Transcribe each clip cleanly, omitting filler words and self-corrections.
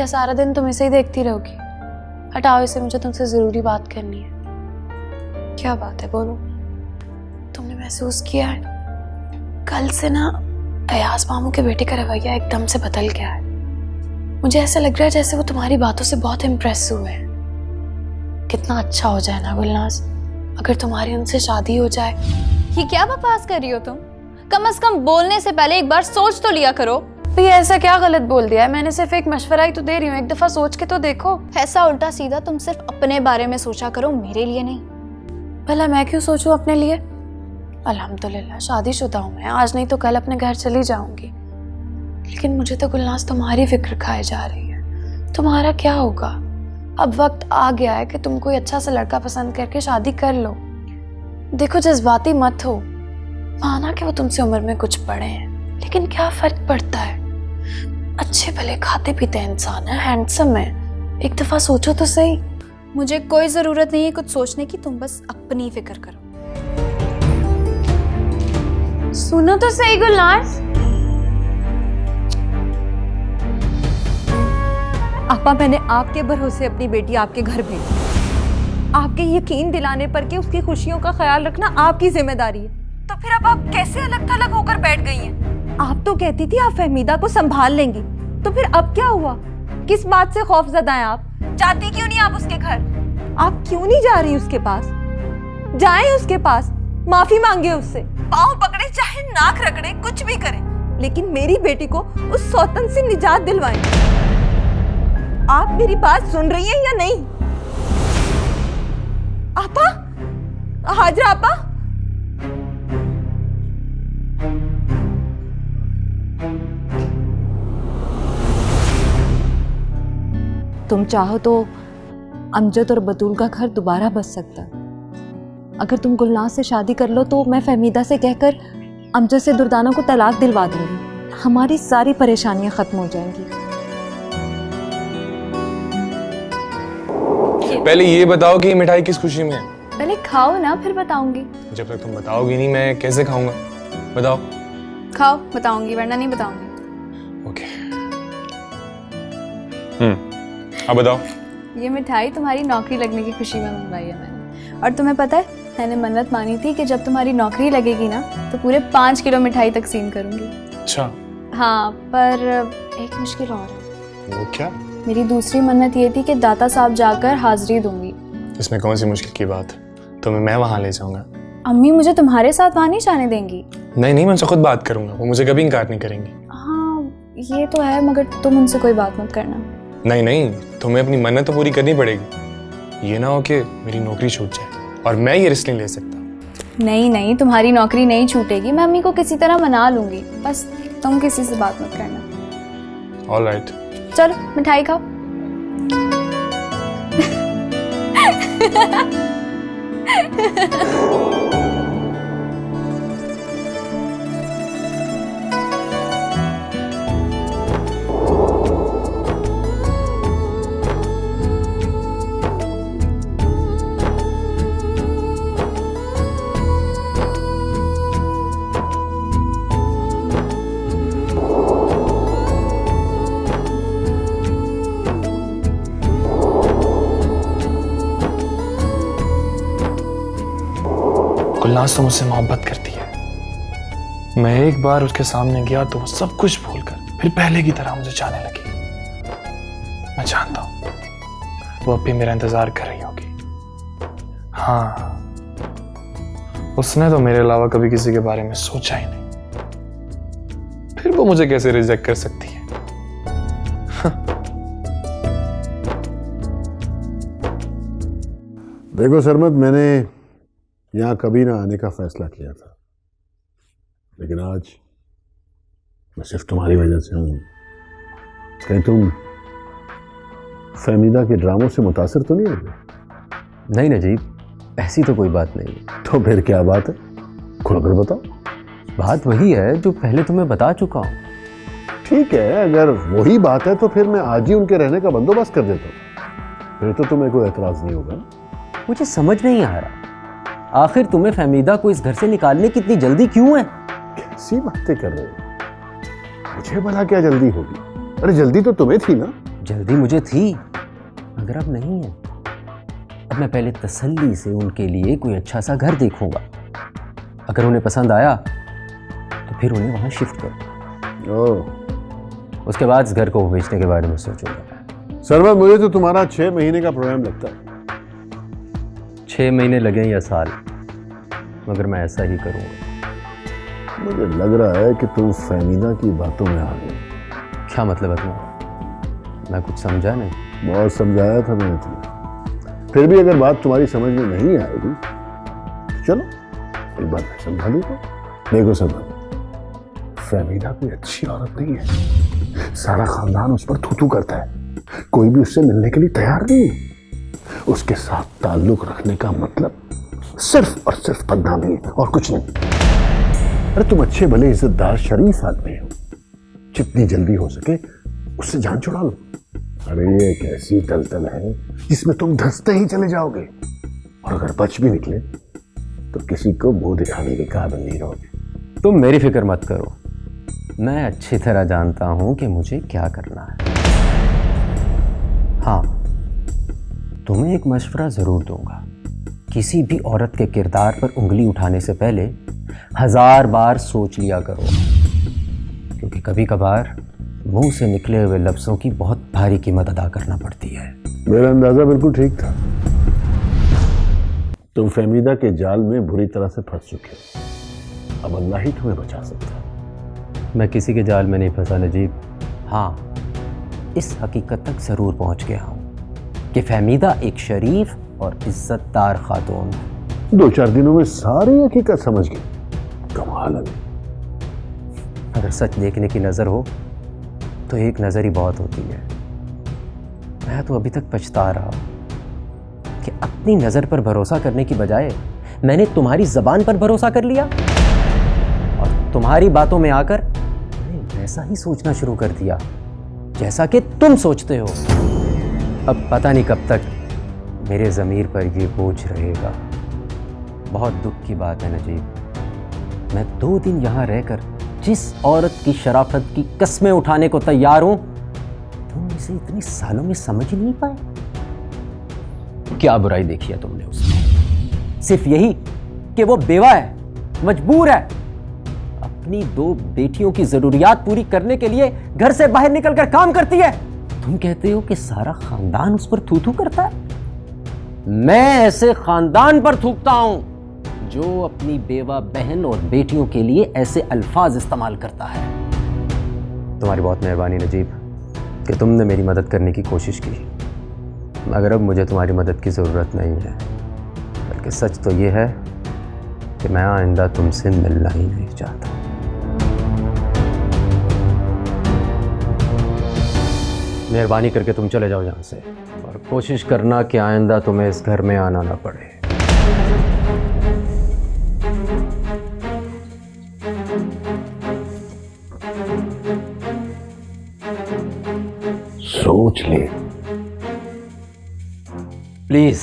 क्या सारा दिन तुम इसे ही देखती रहोगी? हटाओ इसे, मुझे तुमसे जरूरी बात करनी है। क्या बात है, बोलो। तुमने महसूस किया है कल से ना अयाज मामू के बेटे का रवैया एकदम से बदल गया है। मुझे ऐसा लग रहा है जैसे वो तुम्हारी बातों से बहुत इम्प्रेस हुए हैं। कितना अच्छा हो जाए ना गुलनाज अगर तुम्हारी उनसे शादी हो जाए। ये क्या बकवास कर रही हो तुम? कम से कम बोलने से पहले एक बार सोच तो लिया करो। भैया ऐसा क्या गलत बोल दिया है? मैंने सिर्फ एक मशवरा ही तो दे रही हूँ, एक दफा सोच के तो देखो। ऐसा उल्टा सीधा तुम सिर्फ अपने बारे में सोचा करो, मेरे लिए नहीं। भला मैं क्यों सोचूं अपने लिए? अल्हम्दुलिल्लाह शादीशुदा हूँ मैं, आज नहीं तो कल अपने घर चली जाऊंगी। लेकिन मुझे तो गुलनाज तुम्हारी फिक्र खाए जा रही है। तुम्हारा क्या होगा? अब वक्त आ गया है कि तुम कोई अच्छा सा लड़का पसंद करके शादी कर लो। देखो जज्बाती मत हो, माना कि वो तुमसे उम्र में कुछ बड़े हैं, लेकिन क्या फर्क पड़ता है? अच्छे भले खाते पीते इंसान है, हैंडसम है। एक दफा सोचो तो सही। मुझे कोई जरूरत नहीं है कुछ सोचने की, तुम बस अपनी फिक्र करो। सुनो तो सही गुलनाज। आपा, मैंने आपके भरोसे अपनी बेटी आपके घर भेजी। आपके यकीन दिलाने पर कि उसकी खुशियों का ख्याल रखना आपकी जिम्मेदारी है, तो फिर अब आप कैसे अलग थलग होकर बैठ गई हैं? आप तो कहती थी आप फहमीदा को संभाल लेंगी, तो फिर अब क्या हुआ? किस बात से खौफजदा हैं आप? जाती क्यों नहीं आप उसके घर? आप क्यों नहीं जा रही उसके पास? जाएं उसके पास, माफी मांगे उससे, पाँव पकड़े चाहे नाक रगड़े, कुछ भी करें, लेकिन मेरी बेटी को उस सौतन से निजात दिलवाएं। आप मेरी बात सुन रही हैं या नहीं? आपा, हाजरा आपा, तुम चाहो तो अमजद और बतूल का घर दोबारा बस सकता। अगर तुम गुलनाज से शादी कर लो तो मैं फहमीदा से कहकर अमजद से दुर्दाना को तलाक दिलवा दूंगी, हमारी सारी परेशानियां खत्म हो जाएंगी। पहले ये बताओ कि ये मिठाई किस खुशी में है? पहले खाओ ना, फिर बताऊंगी। जब तक तुम बताओगी नहीं मैं कैसे खाऊंगा? बताओ। खाओ, बताऊंगी, वरना नहीं बताऊंगी। ओके। अब बताओ। ये मिठाई तुम्हारी नौकरी लगने की खुशी में मंगवाई है मैंने। और तुम्हें पता है, मैंने मन्नत मानी थी कि जब तुम्हारी नौकरी लगेगी ना तो पूरे 5 किलो मिठाई तकसीम करूंगी। अच्छा। हाँ, पर एक मुश्किल और है। वो क्या? मेरी दूसरी मन्नत ये थी कि दाता साहब जाकर हाजिरी दूंगी। इसमें कौन सी मुश्किल की बात है? तुम्हें मैं वहां ले जाऊंगा। अम्मी मुझे तुम्हारे साथ वहां नहीं जाने देंगी। नहीं नहीं, मैं उनसे खुद बात करूंगा, वो मुझे कभी इनकार नहीं करेंगी। हाँ ये तो है, मगर तुम उनसे कोई बात मत करना। नहीं नहीं, तुम्हें अपनी मन्नत तो पूरी करनी पड़ेगी। ये ना हो कि मेरी नौकरी छूट जाए, और मैं ये रिस्क नहीं ले सकता। नहीं नहीं, तुम्हारी नौकरी नहीं छूटेगी, मैं अम्मी को किसी तरह मना लूंगी, बस तुम किसी से बात मत करना। All right. चलो मिठाई खाओ। गुलनाज तो मुझसे मोहब्बत करती है। मैं एक बार उसके सामने गया तो वो सब कुछ भूलकर फिर पहले की तरह मुझे चाहने लगी। मैं जानता हूं वो अब भी मेरा इंतजार कर रही होगी। हाँ, उसने तो मेरे अलावा कभी किसी के बारे में सोचा ही नहीं, फिर वो मुझे कैसे रिजेक्ट कर सकती है? देखो सरमद, मैंने यहाँ कभी ना आने का फैसला किया था, लेकिन आज मैं सिर्फ तुम्हारी वजह से हूँ। कहीं तुम फहमीदा के ड्रामों से मुतासिर तो नहीं हो गए? नहीं नजीब, ऐसी तो कोई बात नहीं। तो फिर क्या बात है, खुलकर बताओ। बात वही है जो पहले तुम्हें बता चुका हूँ। ठीक है, अगर वही बात है तो फिर मैं आज ही उनके रहने का बंदोबस्त कर देता हूँ, फिर तो तुम्हें कोई एतराज नहीं होगा। मुझे समझ नहीं आ रहा, आखिर तुम्हें फहमीदा को इस घर से निकालने की इतनी जल्दी क्यों है? कैसी बातें कर रहे हो? मुझे भला क्या जल्दी होगी? अरे जल्दी तो तुम्हें थी ना। जल्दी मुझे थी, मगर अब नहीं है। अब मैं पहले तसल्ली से उनके लिए कोई अच्छा सा घर देखूंगा। अगर उन्हें पसंद आया तो फिर उन्हें वहां शिफ्ट करूंगा। ओह, उसके बाद इस घर को बेचने के बारे में सोचूंगा। सरवर, मुझे तो तुम्हारा 6 महीने का प्रोग्राम लगता है। 6 महीने लगे या साल, मगर मैं ऐसा ही करूंगा। मुझे लग रहा है कि तुम फहमीदा की बातों में आ गए। क्या मतलब है तुम्हारा? मैं कुछ समझा नहीं। बहुत समझाया था मैंने तुम्हें, फिर भी अगर बात तुम्हारी समझ में नहीं आएगी तो चलो एक बार मैं समझा दूंगा। देखो सरवर, फहमीदा कोई अच्छी औरत नहीं है। सारा खानदान उस पर थू-थू करता है, कोई भी उससे मिलने के लिए तैयार नहीं। उसके साथ ताल्लुक रखने का मतलब सिर्फ और सिर्फ बदनामी है और कुछ नहीं। अरे तुम अच्छे भले इज्जतदार शरीफ आदमी हो, जितनी जल्दी हो सके उससे जान छुड़ा लो। अरे ये एक ऐसी दलदल है जिसमें तुम धंसते ही चले जाओगे, और अगर बच भी निकले तो किसी को मुंह दिखाने के काबिल नहीं रहोगे। तुम मेरी फिक्र मत करो, मैं अच्छी तरह जानता हूं कि मुझे क्या करना है। हाँ, तुम्हें एक मशवरा जरूर दूंगा। किसी भी औरत के किरदार पर उंगली उठाने से पहले 1000 बार सोच लिया करो, क्योंकि कभी कभार मुंह से निकले हुए लफ्जों की बहुत भारी कीमत अदा करना पड़ती है। मेरा अंदाजा बिल्कुल ठीक था। तुम फहमीदा के जाल में बुरी तरह से फंस चुके हो। अब अल्लाह ही तुम्हें बचा सकता है। मैं किसी के जाल में नहीं फंसा नजीब। हाँ, इस हकीकत तक जरूर पहुंच गया हूं कि फहमीदा एक शरीफ और इज्जतदार खातून है। 2-4 दिनों में सारी हकीकत समझ गई। कमाल है। अगर सच देखने की नजर हो तो एक नजर ही बहुत होती है। मैं तो अभी तक पछता रहा हूं कि अपनी नजर पर भरोसा करने की बजाय मैंने तुम्हारी जबान पर भरोसा कर लिया, और तुम्हारी बातों में आकर मैंने वैसा ही सोचना शुरू कर दिया जैसा कि तुम सोचते हो। अब पता नहीं कब तक मेरे ज़मीर पर ये बोझ रहेगा। बहुत दुख की बात है नजीब, मैं 2 दिन यहाँ रहकर जिस औरत की शराफत की कस्में उठाने को तैयार हूं, तुम इसे इतने सालों में समझ ही नहीं पाए। क्या बुराई देखी है तुमने उसमें? सिर्फ यही कि वो बेवा है, मजबूर है, अपनी 2 बेटियों की जरूरियात पूरी करने के लिए घर से बाहर निकलकर काम करती है। तुम कहते हो कि सारा खानदान उस पर थू-थू करता है। मैं ऐसे खानदान पर थूकता हूं जो अपनी बेवा बहन और बेटियों के लिए ऐसे अल्फाज इस्तेमाल करता है। तुम्हारी बहुत मेहरबानी नजीब कि तुमने मेरी मदद करने की कोशिश की, मगर अब मुझे तुम्हारी मदद की ज़रूरत नहीं है। बल्कि सच तो ये है कि मैं आइंदा तुमसे मिलना ही नहीं चाहता। मेहरबानी करके तुम चले जाओ यहाँ से, और कोशिश करना कि आइंदा तुम्हें इस घर में आना ना पड़े। सोच ले प्लीज।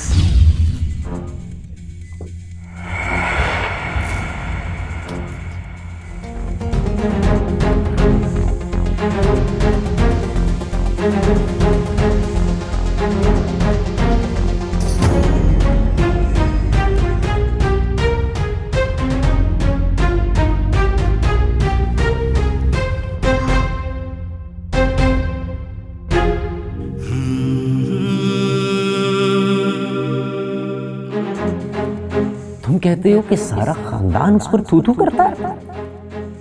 तुम कहते हो कि सारा खानदान उस पर थू-थू करता है।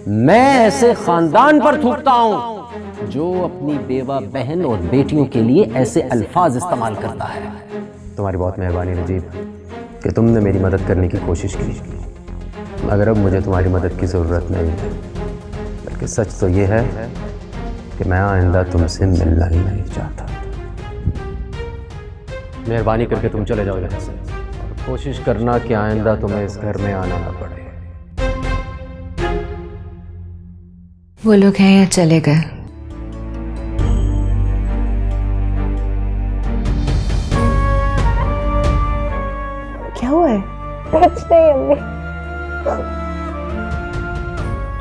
मैं ऐसे खानदान पर थूकता हूं जो अपनी बेवा बहन और बेटियों के लिए ऐसे अल्फाज इस्तेमाल करता है। तुम्हारी बहुत मेहरबानी नजीब कि तुमने मेरी मदद करने की कोशिश की, मगर अब मुझे तुम्हारी मदद की ज़रूरत नहीं है। बल्कि सच तो ये है कि मैं आइंदा तुमसे मिलना ही नहीं चाहता। मेहरबानी करके तुम चले जाओ यहाँ से, और कोशिश करना कि आइंदा तुम्हें इस घर में आना ना पड़े। वो लोग हैं या चले गए? क्या हुआ है? कुछ नहीं अम्मी।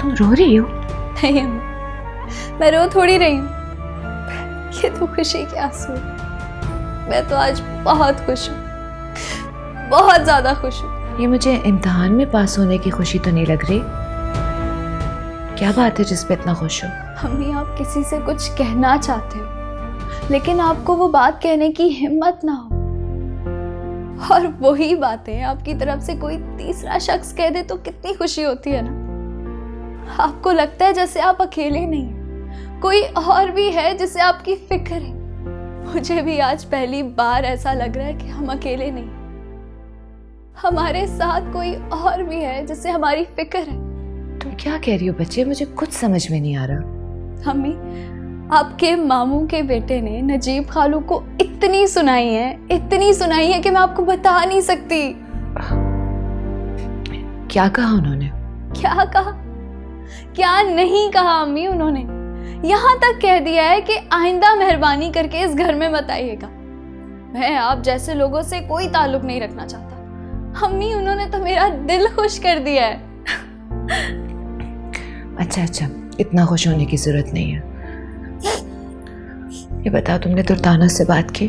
तुम रो रही हो? नहीं अम्मी, मैं रो थोड़ी रही हूँ। ये तो खुशी के आंसू। मैं तो आज बहुत खुश हूँ, बहुत ज्यादा खुश हूँ। ये मुझे इम्तिहान में पास होने की खुशी तो नहीं लग रही। क्या बात है जिस पे इतना खुश हो? अम्मी, आप किसी से कुछ कहना चाहते हो लेकिन आपको वो बात कहने की हिम्मत ना हो, और वही बातें आपकी तरफ से कोई तीसरा शख्स कह दे तो कितनी खुशी होती है ना। आपको लगता है जैसे आप अकेले नहीं हैं, कोई और भी है जिसे आपकी फिक्र है। मुझे भी आज पहली बार ऐसा लग रहा है कि हम अकेले नहीं, हमारे साथ कोई और भी है जिसे हमारी फिक्र है। तुम क्या कह रही हो बच्चे? मुझे कुछ समझ में नहीं आ रहा। अम्मी, आपके मामू के बेटे ने नजीब खालू को इतनी सुनाई है कि मैं आपको बता नहीं सकती। क्या कहा उन्होंने? क्या कहा, क्या नहीं कहा अम्मी। उन्होंने यहाँ तक कह दिया है कि आइंदा मेहरबानी करके इस घर में मत आइएगा। मैं आप जैसे लोगों से कोई ताल्लुक नहीं रखना चाहता। अम्मी, उन्होंने तो मेरा दिल खुश कर दिया है। अच्छा, इतना खुश होने की जरूरत नहीं है। ये बताओ, तुमने दुर्दाना से बात की?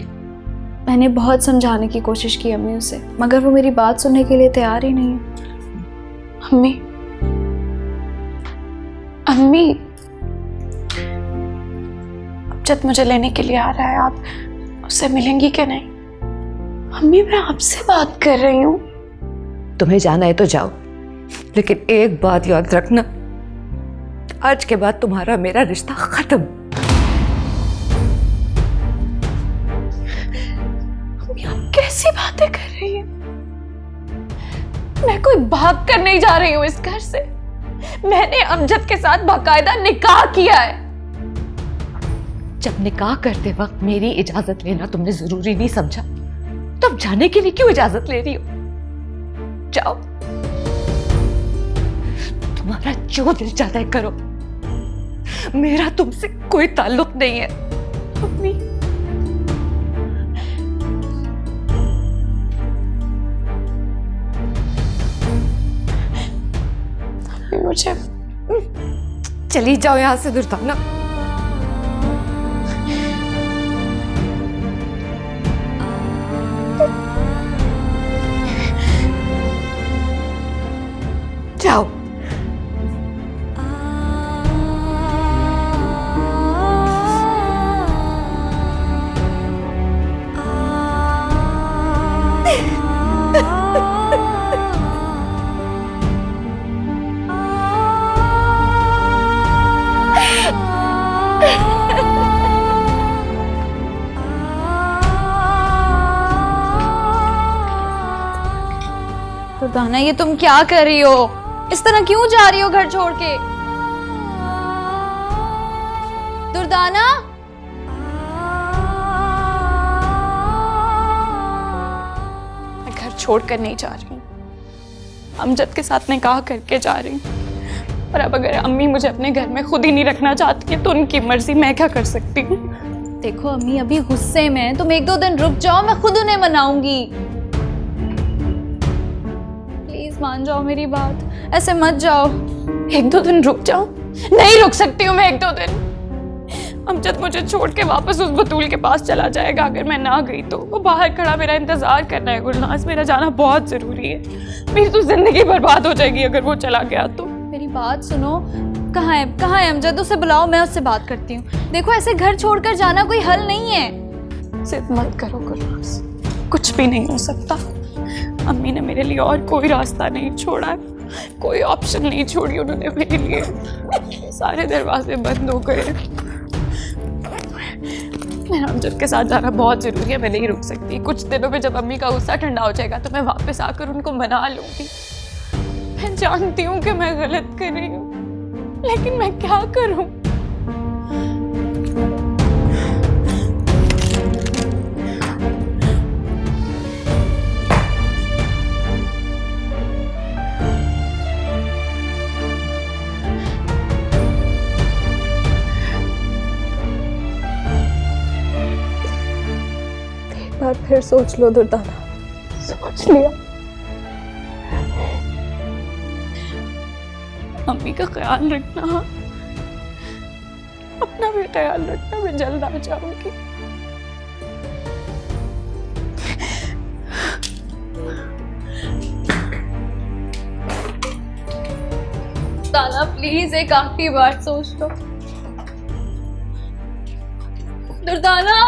मैंने बहुत समझाने की कोशिश की अम्मी उसे, मगर वो मेरी बात सुनने के लिए तैयार ही नहीं है। अम्मी, अमजद मुझे लेने के लिए आ रहा है, आप उससे मिलेंगी क्या? नहीं अम्मी, मैं आपसे बात कर रही हूँ। तुम्हें जाना है तो जाओ, लेकिन एक बात याद रखना, आज के बाद तुम्हारा मेरा रिश्ता खत्म। अम्मी, आप कैसी बातें कर रही हैं? मैं कोई भाग कर नहीं जा रही हूँ इस घर से। मैंने अमजद के साथ बाकायदा निकाह किया है। जब निकाह करते वक्त मेरी इजाजत लेना तुमने जरूरी नहीं समझा, तो अब जाने के लिए क्यों इजाजत ले रही हो? जाओ, तुम्हारा जो दिल चाहता है करो, मेरा तुमसे कोई ताल्लुक नहीं है। अम्मी, मुझे चली जाओ यहां से दुर्दाना। जाओ। दुर्दाना, ये तुम क्या कर रही हो? इस तरह क्यों जा रही हो घर छोड़ के? दुर्दाना, मैं घर छोड़कर नहीं जा रही हूँ, अमजद के साथ निकाह करके जा रही हूँ। और अब अगर अम्मी मुझे अपने घर में खुद ही नहीं रखना चाहती है तो उनकी मर्जी, मैं क्या कर सकती हूँ? देखो अम्मी, अभी गुस्से में तुम 1-2 दिन रुक जाओ, मैं खुद उन्हें मनाऊंगी। प्लीज मान जाओ मेरी बात, ऐसे मत जाओ। 1-2 दिन रुक जाओ? नहीं रुक सकती हूँ मैं 1-2 दिन। अमजद मुझे छोड़ के वापस उस बतूल के पास चला जाएगा अगर मैं ना गई तो। वो बाहर खड़ा मेरा इंतजार कर रहा है। गुलनाज, मेरा जाना बहुत जरूरी है। मेरी तो जिंदगी बर्बाद हो जाएगी अगर वो चला गया तो। मेरी बात सुनो, कहाँ है अमजद? उसे बुलाओ, मैं उससे बात करती हूँ। देखो, ऐसे घर छोड़कर जाना कोई हल नहीं है। जिद मत करो गुलनाज, कुछ भी नहीं हो सकता। अम्मी ने मेरे लिए और कोई रास्ता नहीं छोड़ा है, कोई ऑप्शन नहीं छोड़ी उन्होंने मेरे लिए। सारे दरवाजे बंद हो गए। मेरा अमजद के साथ जाना बहुत जरूरी है, मैं नहीं रुक सकती। कुछ दिनों में जब अम्मी का गुस्सा ठंडा हो जाएगा तो मैं वापस आकर उनको मना लूंगी। मैं जानती हूँ कि मैं गलत कर रही हूँ, लेकिन मैं क्या करूँ? एक बार फिर सोच लो दुर्दाना। सोच लिया। अम्मी का ख्याल रखना। अपना भी ख्याल रखना, मैं जल्द आ जाऊंगी। ताला प्लीज एक आखिरी बार सोच लो। दुर्दाना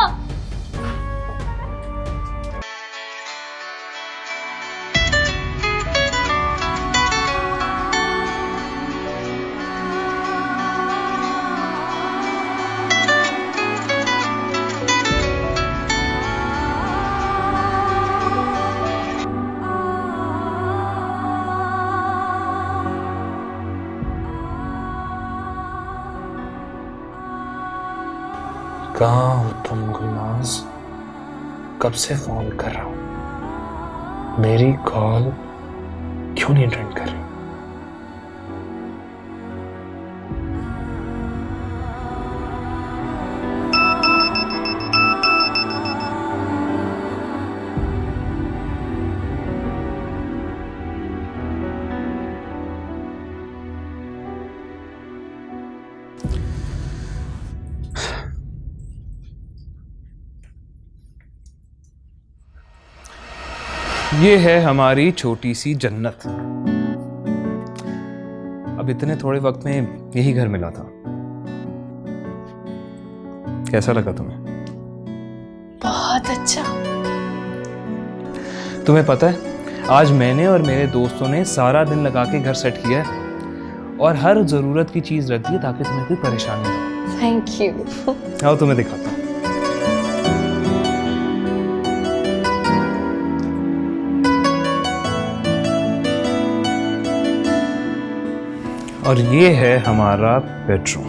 कहाँ हो तुम गुलनाज? कब से फोन कर रहा हूं, मेरी कॉल क्यों नहीं अटेंड कर रही? ये है हमारी छोटी सी जन्नत। अब इतने थोड़े वक्त में यही घर मिला था। कैसा लगा तुम्हें? बहुत अच्छा। तुम्हें पता है, आज मैंने और मेरे दोस्तों ने सारा दिन लगा के घर सेट किया है और हर जरूरत की चीज रख दी है ताकि तुम्हें कोई परेशानी ना हो। Thank you. आओ तुम्हें दिखाता हूँ। और ये है हमारा बेडरूम।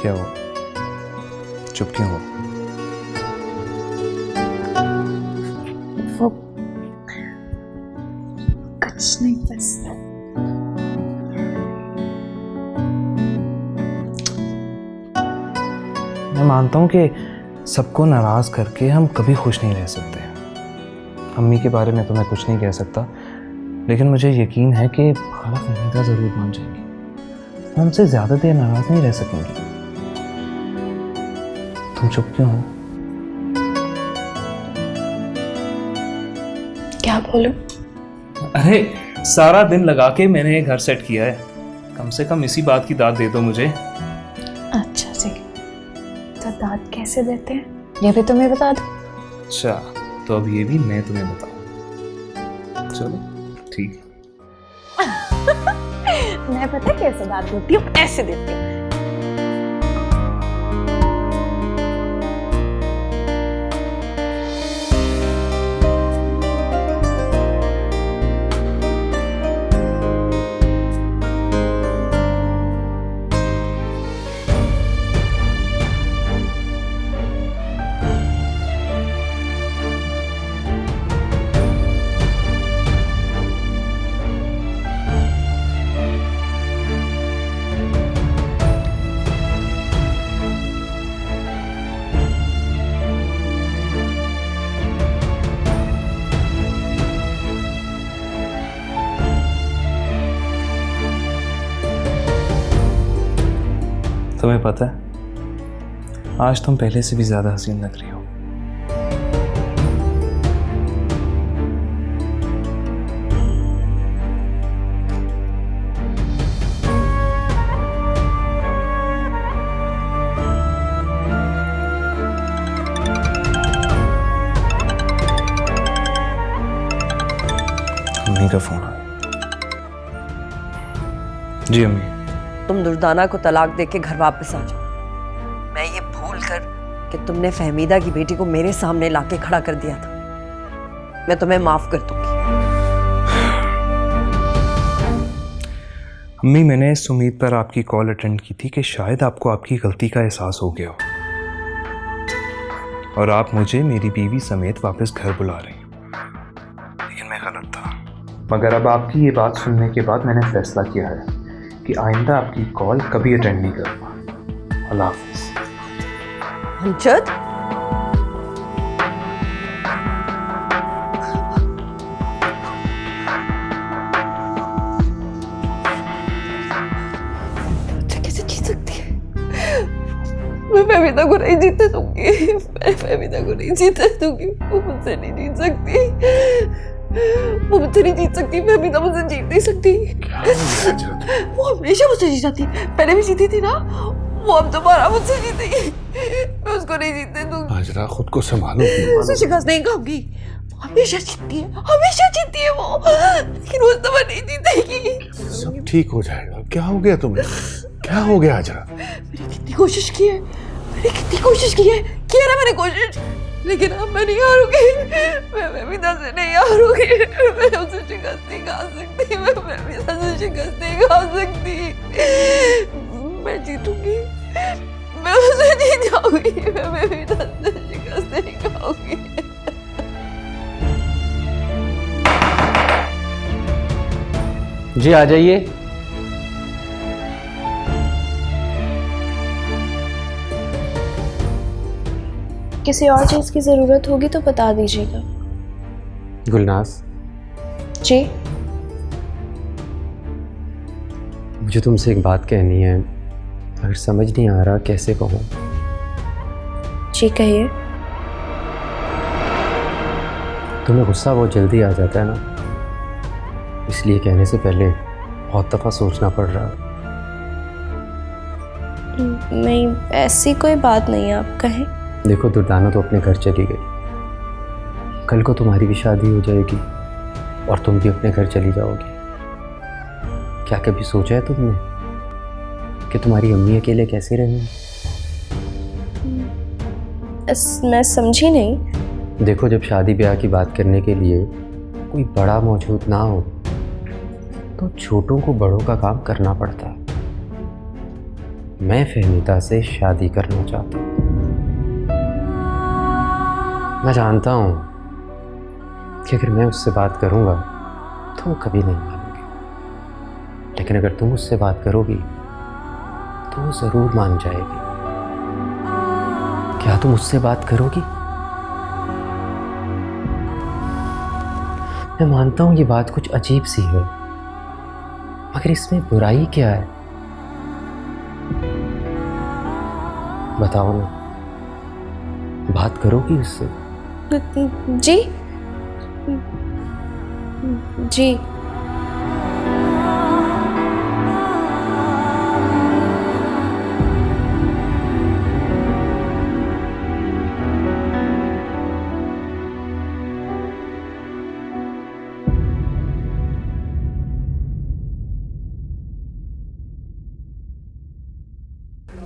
क्या हुआ? चुप क्यों हो? वो कुछ नहीं, बस मैं मानता हूं कि सबको नाराज करके हम कभी खुश नहीं रह सकते। अम्मी के बारे में तो मैं कुछ नहीं कह सकता, लेकिन मुझे यकीन है कि खाला फहमीदा जरूर मान जाएंगी। वो हमसे ज्यादा देर नाराज नहीं रह सकेंगी। तुम चुप क्यों हो? क्या बोलूं? अरे सारा दिन लगा के मैंने ये घर सेट किया है, कम से कम इसी बात की दाद दे दो मुझे। अच्छा जी, तो दाद कैसे देते हैं ये भी तुम्हें बता दो। अच्छा, तो अब ये भी मैं तुम्हें बताऊं। चलो ठीक है। मैं पता कैसे दाद देती हूँ, ऐसे देती हूँ। तुम्हें पता है, आज तुम पहले से भी ज्यादा हसीन लग रही हो। अम्मी का फोन आया। जी अम्मी। तुम दुर्दाना को तलाक देके घर वापस आ जाओ। मैं ये भूल कर कि तुमने फहमीदा की बेटी को मेरे सामने लाके खड़ा कर दिया था, मैं तुम्हें माफ कर दूंगी। अम्मी, मैंने सुमीत पर आपकी कॉल अटेंड की थी कि शायद आपको आपकी गलती का एहसास हो गया हो और आप मुझे मेरी बीवी समेत वापस घर बुला रही हैं, लेकिन मैं गलत था। मगर अब आपकी ये बात सुनने के बाद मैंने फैसला किया है कि आइंदा आपकी कॉल कभी अटेंड नहीं करूँगा। अल्लाह हाफ़िज़। हमजद, मैं फहमीदा को नहीं जीतने दूंगी, मैं फहमीदा को नहीं जीतने दूंगी। वो मुझसे नहीं जीत सकती, वो मुझसे नहीं जीत सकती, फहमीदा मुझसे जीत नहीं सकती। क्या हो गया हजरत? वो हमेशा मुझसे जीत जाती, पहले भी जीती थी ना, वो अब दोबारा मुझसे जीतेगी। मैं उसको नहीं जीतने दूंगी। हाजरा खुद को संभालो। उसे शिकस्त नहीं खाऊंगी, हमेशा जीतती है, हमेशा जीतती है वो, लेकिन वो इस दफा नहीं जीतेगी। सब ठीक हो जाएगा। क्या हो गया तुम्हें? क्या हो गया हाजरा? मैंने कितनी कोशिश की है, मैंने कितनी कोशिश की है, किया ना मैंने कोशिश, लेकिन अब मैं नहीं हारूंगी। मैं फहमीदा से नहीं हारूंगी, मैं उसे शिकस्त नहीं खा सकती, मैं फहमीदा से शिकस्त नहीं खा सकती। मैं जीतूंगी, मैं उसे जीत जाऊंगी, मैं फहमीदा से शिकस्त नहीं खाऊंगी। जी आ जाइए। किसी और चीज़ की ज़रूरत होगी तो बता दीजिएगा। गुलनाज, जी। मुझे तुमसे एक बात कहनी है, अगर समझ नहीं आ रहा कैसे कहूँ। जी कहिए। तुम्हें गुस्सा बहुत जल्दी आ जाता है ना, इसलिए कहने से पहले बहुत दफ़ा सोचना पड़ रहा है। नहीं, ऐसी कोई बात नहीं है, आप कहें। देखो, दुर्दाना तो अपने घर चली गई, कल को तुम्हारी भी शादी हो जाएगी और तुम भी अपने घर चली जाओगी। क्या कभी सोचा है तुमने कि तुम्हारी अम्मी अकेले कैसे रहेंगी? मैं समझी नहीं। देखो, जब शादी ब्याह की बात करने के लिए कोई बड़ा मौजूद ना हो तो छोटों को बड़ों का काम करना पड़ता है। मैं फहमीदा से शादी करना चाहता हूँ। मैं जानता हूँ कि अगर मैं उससे बात करूँगा तो वो कभी नहीं मानेगी, लेकिन अगर तुम उससे बात करोगी तो वो ज़रूर मान जाएगी। क्या तुम उससे बात करोगी? मैं मानता हूँ ये बात कुछ अजीब सी है, मगर इसमें बुराई क्या है? बताओ ना, बात करोगी उससे? जी जी।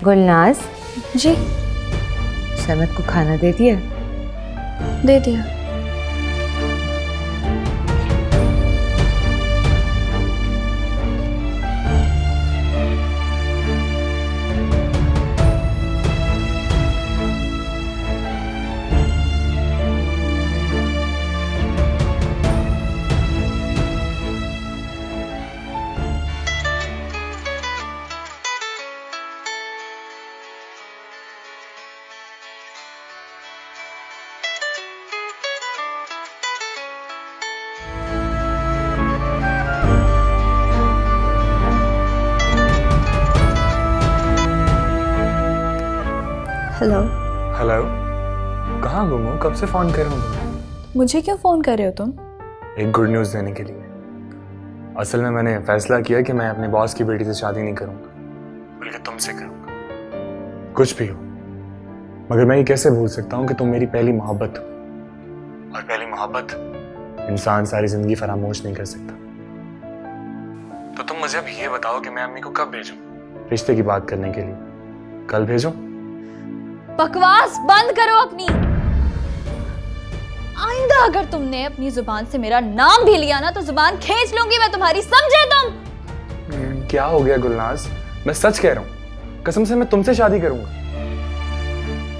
गुलनाज, जी समत को खाना दे दिया? दे दिया। हेलो। हेलो, कहाँ गुम हो? कब से फोन कर रहा हूँ तुम्हें? मुझे क्यों फ़ोन कर रहे हो तुम? एक गुड न्यूज़ देने के लिए। असल में मैंने फैसला किया कि मैं अपने बॉस की बेटी से शादी नहीं करूँगा, बल्कि तुमसे करूँगा। कुछ भी हो, मगर मैं ये कैसे भूल सकता हूँ कि तुम मेरी पहली मोहब्बत हो, और पहली मोहब्बत इंसान सारी ज़िंदगी फरामोश नहीं कर सकता। तो तुम मुझे अब ये बताओ कि मैं अम्मी को कब भेजूँ रिश्ते की बात करने के लिए? कल भेजूँ? बकवास बंद करो अपनी। आइंदा अगर तुमने अपनी जुबान से मेरा नाम भी लिया ना तो जुबान खींच लूंगी मैं तुम्हारी, समझे तुम? क्या हो गया गुलनाज? मैं सच कह रहा हूँ, कसम से मैं तुमसे शादी करूंगा।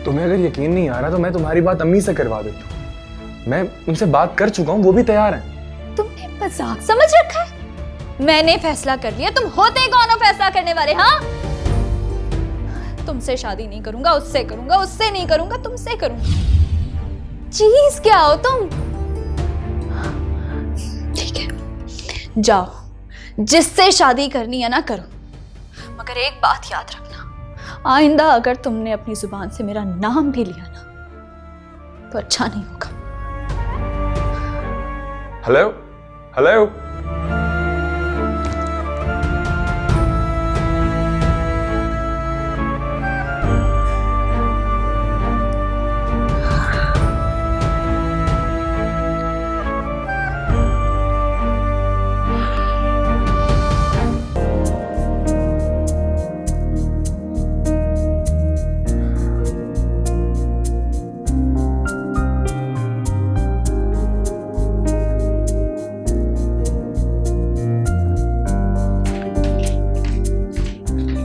तुम्हें अगर यकीन नहीं आ रहा तो मैं तुम्हारी बात अम्मी से करवा देता हूँ। मैं उनसे बात कर चुका हूँ, वो भी तैयार हैं। तुमने मजाक समझ रखा है? मैंने फैसला कर लिया, तुम होते कौन हो फैसला करने वाले? हाँ, तुमसे शादी नहीं करूंगा, उससे करूंगा, उससे नहीं करूंगा, तुमसे करूंगा। चीज क्या हो तुम? ठीक है, जाओ, जिससे शादी करनी है ना करो, मगर एक बात याद रखना, आइंदा अगर तुमने अपनी जुबान से मेरा नाम भी लिया ना तो अच्छा नहीं होगा। Hello hello.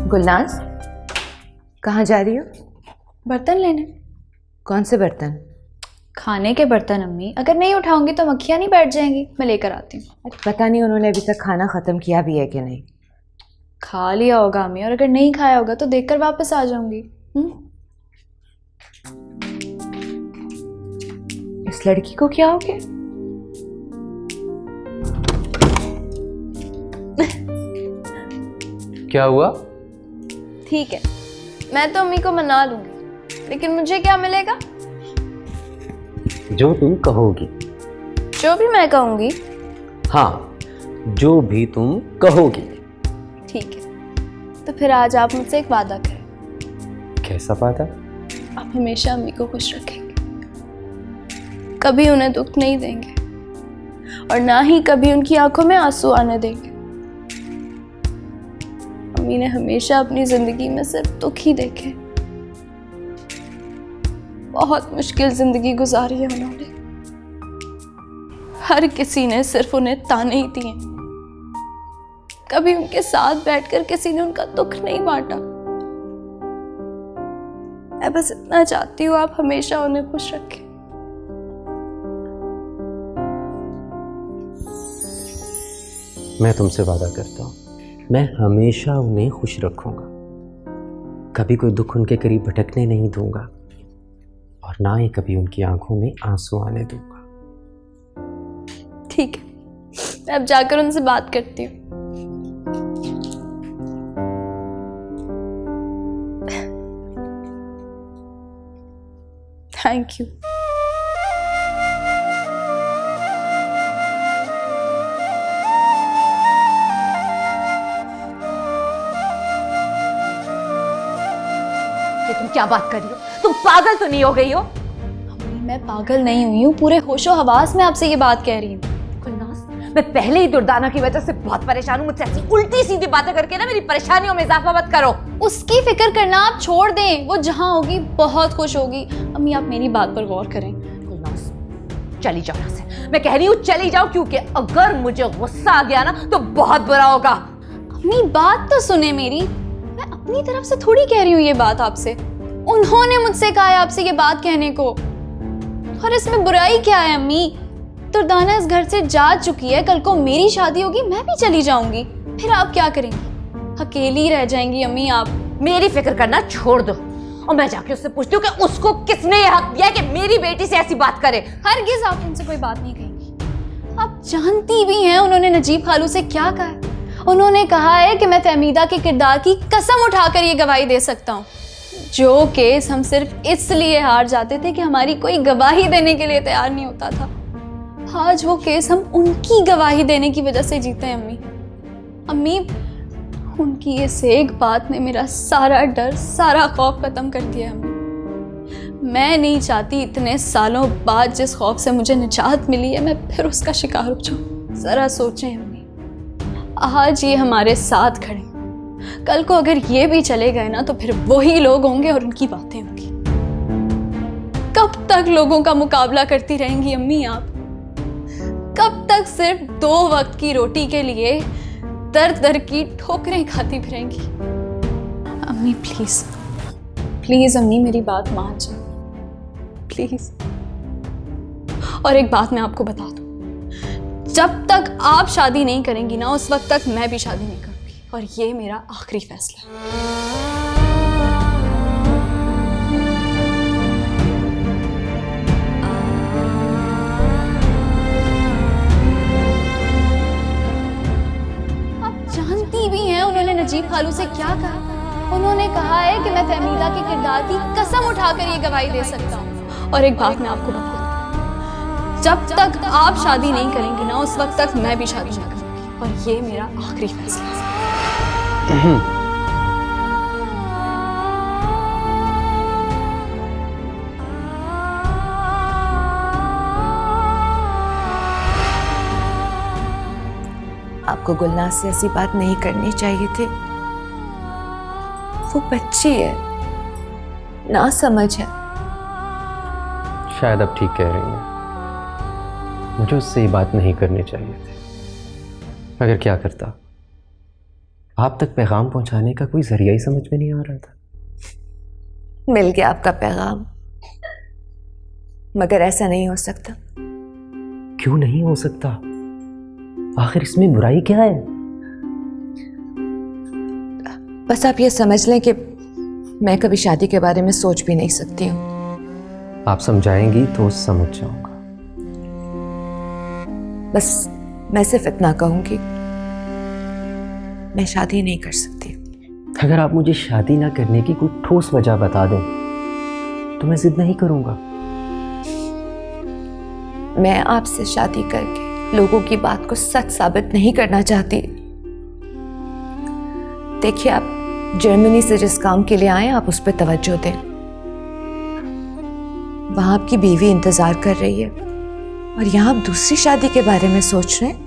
गुलनाज, कहाँ जा रही हो? बर्तन लेने। कौन से बर्तन? खाने के बर्तन अम्मी, अगर नहीं उठाऊंगी तो मक्खियाँ नहीं बैठ जाएंगी, मैं लेकर आती हूँ। पता नहीं उन्होंने अभी तक खाना खत्म किया भी है कि नहीं। खा लिया होगा अम्मी, और अगर नहीं खाया होगा तो देखकर वापस आ जाऊंगी। इस लड़की को क्या हो गया? क्या हुआ? ठीक है, मैं तो अम्मी को मना लूंगी, लेकिन मुझे क्या मिलेगा? जो तुम कहोगी। जो भी मैं कहूंगी। हाँ, जो भी तुम कहोगी। ठीक है, तो फिर आज आप मुझसे एक वादा करें। कैसा वादा? आप हमेशा अम्मी को खुश रखेंगे, कभी उन्हें दुख नहीं देंगे, और ना ही कभी उनकी आंखों में आंसू आने देंगे। अम्मी ने हमेशा अपनी जिंदगी में सिर्फ दुख ही देखे। बहुत मुश्किल जिंदगी गुजारी है उन्होंने। हर किसी ने सिर्फ उन्हें ताने ही दिए, कभी उनके साथ बैठकर किसी ने उनका दुख नहीं बांटा। मैं बस इतना चाहती हूँ आप हमेशा उन्हें खुश रखें। मैं तुमसे वादा करता हूँ, मैं हमेशा उन्हें खुश रखूंगा, कभी कोई दुख उनके करीब भटकने नहीं दूंगा, और ना ही कभी उनकी आंखों में आंसू आने दूंगा। ठीक है, मैं अब जाकर उनसे बात करती हूँ। Thank you. तुम क्या बात कर रही हो? तुम पागल तो नहीं हो गई हो? अम्मी, मैं पागल नहीं हुई हूँ, पूरे होशो हवास में आपसे ये बात कह रही हूँ। गुलनाज, मैं पहले ही दुर्दाना की वजह से बहुत परेशान हूँ। मुझसे ऐसी उल्टी सीधी बातें करके ना मेरी परेशानियों में इजाफा मत करो। उसकी फिक्र करना आप छोड़ दें, वो जहाँ होगी बहुत खुश होगी। अम्मी, आप मेरी बात पर गौर करें। गुलनाज, चली जाओ यहाँ से। मैं कह रही हूँ चली जाओ, क्योंकि अगर मुझे गुस्सा आ गया ना तो बहुत बुरा होगा। अम्मी, बात तो सुने मेरी। मैं अपनी तरफ से थोड़ी कह रही हूँ ये बात आपसे, उन्होंने मुझसे कहा है आपसे ये बात कहने को। और इसमें बुराई क्या है अम्मी? दुर्दाना इस घर से जा चुकी है, कल को मेरी शादी होगी, मैं भी चली जाऊंगी, फिर आप क्या करेंगी? अकेली रह जाएंगी अम्मी आप। मेरी फिक्र करना छोड़ दो, और मैं जाके उससे पूछती हूँ कि उसको किसने ये हक दिया कि मेरी बेटी से ऐसी बात करे। हरगिज़ आप उनसे कोई बात नहीं कहेंगी। आप जानती भी हैं उन्होंने नजीब खालू से क्या कहा है। उन्होंने कहा है कि मैं फहमीदा के किरदार की कसम उठाकर ये गवाही दे सकता हूँ। जो केस हम सिर्फ इसलिए हार जाते थे कि हमारी कोई गवाही देने के लिए तैयार नहीं होता था, आज वो केस हम उनकी गवाही देने की वजह से जीते हैं अम्मी। अम्मी, उनकी इस एक बात ने मेरा सारा डर, सारा खौफ खत्म कर दिया अम्मी। मैं नहीं चाहती इतने सालों बाद जिस खौफ से मुझे निजात मिली है, मैं फिर उसका शिकार हो जाऊं। जरा सोचें अम्मी, आज ये हमारे साथ खड़े, कल को अगर ये भी चले गए ना तो फिर वही लोग होंगे और उनकी बातें होंगी। कब तक लोगों का मुकाबला करती रहेंगी अम्मी आप? कब तक सिर्फ 2 वक्त की रोटी के लिए दर दर की ठोकरें खाती फिरेंगी? अम्मी प्लीज, प्लीज अम्मी मेरी बात मान जाओ प्लीज। और एक बात मैं आपको बता दूं, जब तक आप शादी नहीं करेंगी ना उस वक्त तक मैं भी शादी नहीं करूंगी, और ये मेरा आखिरी फैसला है। आप जानती भी हैं उन्होंने नजीब खालू से क्या कहा। उन्होंने कहा है कि मैं फहमीदा के किरदार की कसम उठाकर ये गवाही दे सकता हूँ। और एक बात मैं आपको बताऊँ, जब तक आप शादी नहीं करेंगे ना, उस वक्त तक मैं भी शादी नहीं करूँगी। और ये मेरा आखिरी फैसला है। आपको गुलनाज से ऐसी बात नहीं करनी चाहिए थी। वो बच्ची है, ना समझ है। शायद आप ठीक कह रही हैं, मुझे उससे ये बात नहीं करनी चाहिए थी। मगर क्या करता, आप तक पैगाम पहुंचाने का कोई जरिया ही समझ में नहीं आ रहा था। मिल गया आपका पैगाम, मगर ऐसा नहीं हो सकता। क्यों नहीं हो सकता? आखिर इसमें बुराई क्या है? बस आप ये समझ लें कि मैं कभी शादी के बारे में सोच भी नहीं सकती हूँ। आप समझाएंगी तो समझ जाऊंगा। बस मैं सिर्फ इतना कहूंगी, मैं शादी नहीं कर सकती। अगर आप मुझे शादी ना करने की कोई ठोस वजह बता दें तो मैं जिद नहीं करूंगा। मैं आपसे शादी करके लोगों की बात को सच साबित नहीं करना चाहती। देखिए, आप जर्मनी से जिस काम के लिए आए, आप उस पर तवज्जो दें। वहां आपकी बीवी इंतजार कर रही है और यहां आप दूसरी शादी के बारे में सोच रहे हैं।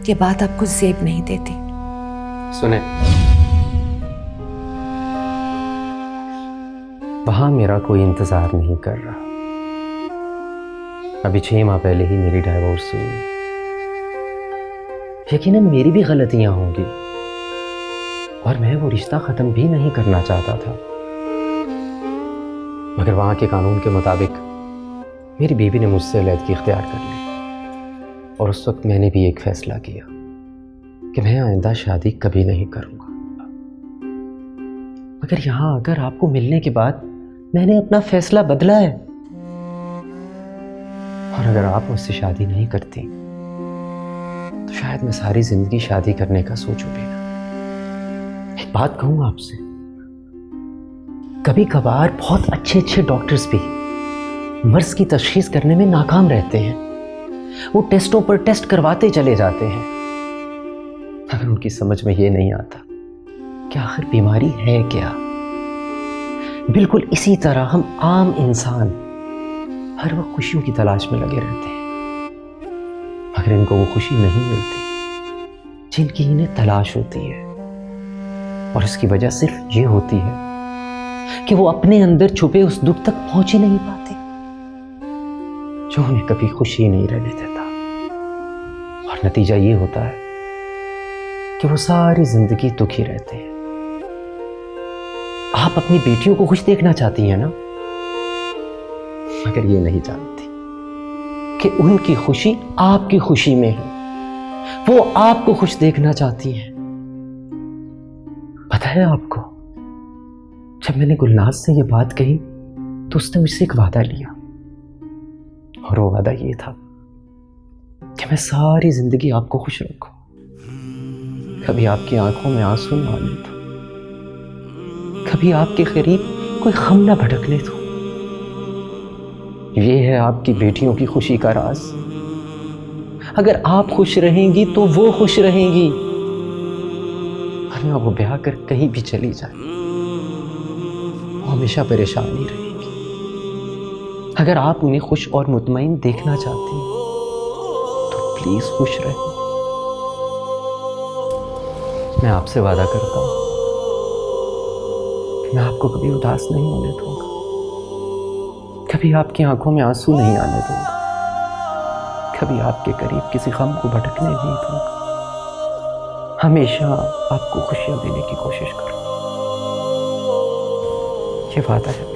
ये बात आपको जेब नहीं देती। सुने, वहां मेरा कोई इंतजार नहीं कर रहा। अभी 6 माह पहले ही मेरी डाइवोर्स हुई। यकीनन मेरी भी गलतियां होंगी और मैं वो रिश्ता खत्म भी नहीं करना चाहता था, मगर वहां के कानून के मुताबिक मेरी बीवी ने मुझसे अलैदगी इख्तियार कर ली। और उस वक्त मैंने भी एक फैसला किया कि मैं आइंदा शादी कभी नहीं करूंगा। मगर यहां आकर आपको मिलने के बाद मैंने अपना फैसला बदला है। और अगर आप मुझसे शादी नहीं करती तो शायद मैं सारी जिंदगी शादी करने का सोचूं भी ना। एक बात कहूं आपसे, कभी कभार बहुत अच्छे अच्छे डॉक्टर्स भी मर्ज की तशखीस करने में नाकाम रहते हैं। वो टेस्टों पर टेस्ट करवाते चले जाते हैं, मगर उनकी समझ में ये नहीं आता कि आखिर बीमारी है क्या। बिल्कुल इसी तरह हम आम इंसान हर वक्त खुशियों की तलाश में लगे रहते हैं, मगर इनको वो खुशी नहीं मिलती जिनकी इन्हें तलाश होती है। और इसकी वजह सिर्फ ये होती है कि वो अपने अंदर छुपे उस दुख तक पहुंच ही नहीं पाते जो उन्हें कभी खुशी नहीं रहने देता। और नतीजा ये होता है कि वो सारी जिंदगी दुखी रहते हैं। आप अपनी बेटियों को खुश देखना चाहती हैं ना, मगर ये नहीं जानती कि उनकी खुशी आपकी खुशी में है। वो आपको खुश देखना चाहती हैं। पता है आपको, जब मैंने गुलनाज से ये बात कही तो उसने मुझसे एक वादा लिया, और वो वादा ये था कि मैं सारी जिंदगी आपको खुश रखूं, कभी आपकी आंखों में आंसू ना आने दूं, कभी आपके करीब कोई गम ना भटकने दूं। ये है आपकी बेटियों की खुशी का राज। अगर आप खुश रहेंगी तो वो खुश रहेंगी, वरना वो ब्याह कर कहीं भी चली जाए वो हमेशा परेशान ही रहेगी। अगर आप उन्हें खुश और मुतमईन देखना चाहती हैं तो प्लीज खुश रहें। मैं आपसे वादा करता हूं कि मैं आपको कभी उदास नहीं होने दूंगा, कभी आपकी आंखों में आंसू नहीं आने दूंगा, कभी आपके करीब किसी गम को भटकने नहीं दूंगा। हमेशा आपको खुशियां देने की कोशिश करूंगा। ये वादा है।